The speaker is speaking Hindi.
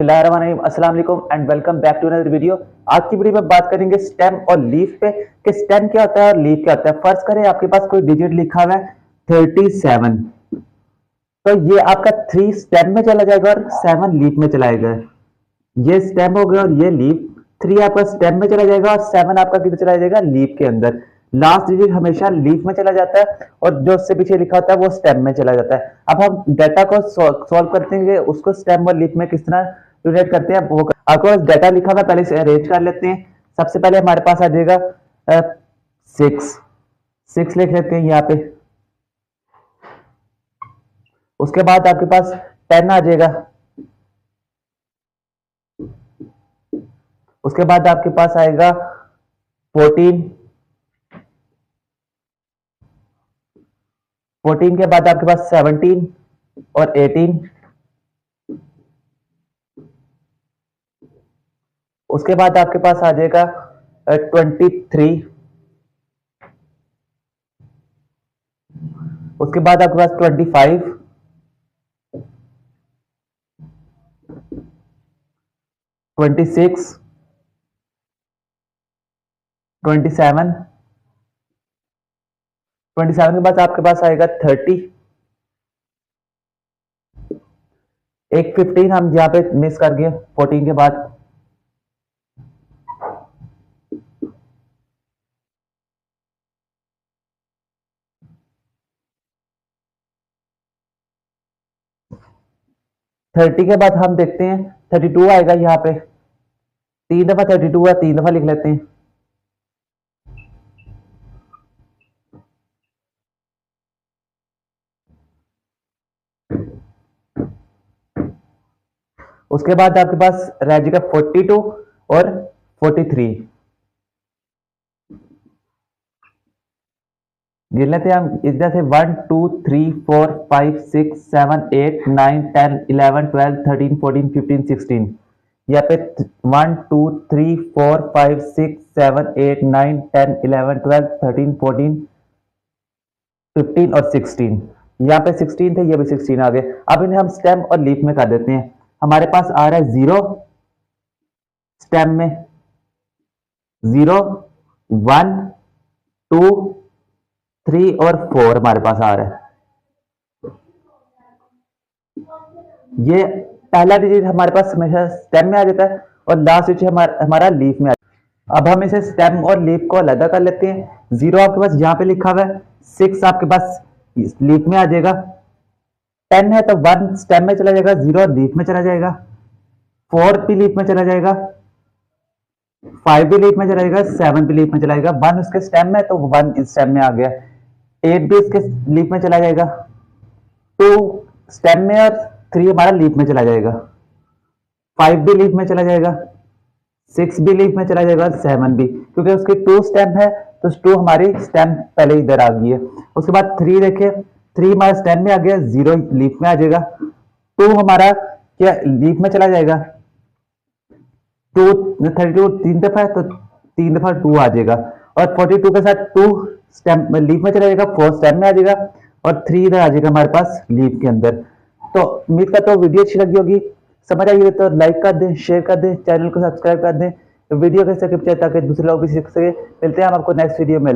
अस्सलाम वालेकुम and welcome back to another video. आज की वीडियो में बात करेंगे स्टेम और लीफ पे कि स्टेम क्या होता है और लीफ क्या होता है। फर्ज करें आपके पास कोई डिजिट लिखा हुआ है 37, तो ये आपका 3 स्टेम में चला जाएगा और 7 लीफ में चला जाएगा। ये स्टेम हो गया और ये लीफ। 3 आपका स्टेम में चला जाएगा और 7 आपका किधर चला जाएगा, लीफ के अंदर। लास्ट डिजिट हमेशा लीफ में चला जाता है और जो उससे पीछे लिखा होता है वो स्टेम में चला जाता है। अब हम डाटा को सॉल्व करते हैं, उसको स्टेम और लीफ में किस तरह रिलेट करते हैं वो आपको डाटा लिखा हुआ पहले से अरेंज कर लेते हैं। सबसे पहले हमारे पास आ जाएगा 6 लिख लेते हैं यहाँ पे। उसके बाद आपके पास 10 आ जाएगा। उसके बाद आपके पास आएगा 14 के बाद आपके पास 17 और 18। उसके बाद आपके पास आ जाएगा 23। उसके बाद आपके पास 25, 26, 27 के बाद आपके पास आएगा 30। एक 15 हम यहाँ पे मिस कर गए 14 के बाद। थर्टी के बाद हम देखते हैं 32 आएगा यहाँ पे। 3 दफा 32 है, 3 दफा लिख लेते हैं। उसके बाद आपके पास रह जाएगा 42 और 43। गिन लेते हैं हम इधर से 1 2 3 4 5 6 7 8 9 10 11 12 13 14 15 16। यहाँ पे 1 2 3 4 5 6 7 8 9 10 11 12 13 14 15 और 16। यहाँ पे 16 थे, ये भी 16 आ गए। अब इन्हें हम स्टेम और लीफ में कर देते हैं। हमारे पास आ रहा है 0 स्टेम में, 0 1 2 3 और 4 हमारे पास आ रहा है। ये पहला डिजिट हमारे पास हमेशा स्टेम में आ जाता है और लास्ट डिजिट हमारा लीफ में आ जाता है। अब हम इसे स्टेम और लीफ को अलग कर लेते हैं। 0 आपके पास यहाँ पे लिखा हुआ है, 6 आपके पास लीफ में आ जाएगा, 10 है तो 1 स्टेम में चला जाएगा, 0 लीफ में चला जाएगा, 4 भी लीफ में चला जाएगा, 5 भी लीफ में चला जाएगा, 7 भी लीफ में चला जाएगा। 1 उसके स्टेम में तो 1 इस स्टेम में आ गया। 8 भी इसके लीफ में चला जाएगा, 2 स्टेम में और 3 हमारा लीफ में चला जाएगा, 5 भी लीफ में चला जाएगा, 6 भी लीफ में चला जाएगा, 7 भी, क्योंकि उसकी 2 स्टेम है तो 2 हमारी स्टेम पहले इधर आ गई है। उसके बाद 3 देखिए, 3 हमारा स्टेम में आ गया, 0 लीफ में आ जाएगा, 2 हमारा क्या लीफ में चला जाएगा, 2 32 3 दफा है तो 3 दफा 2 आ जाएगा, और 42 के साथ 2 स्टेम लीफ में चला जाएगा, 4 स्टेम में आ जाएगा और 3 इधर आ जाएगा हमारे पास लीफ के अंदर। तो उम्मीद करता हूँ वीडियो अच्छी लगी होगी। समझ आई तो लाइक कर दें, शेयर कर दें, चैनल को सब्सक्राइब कर दें, वीडियो कैसे ताकि दूसरे लोग भी सीख सके। मिलते हैं हम आपको नेक्स्ट वीडियो में।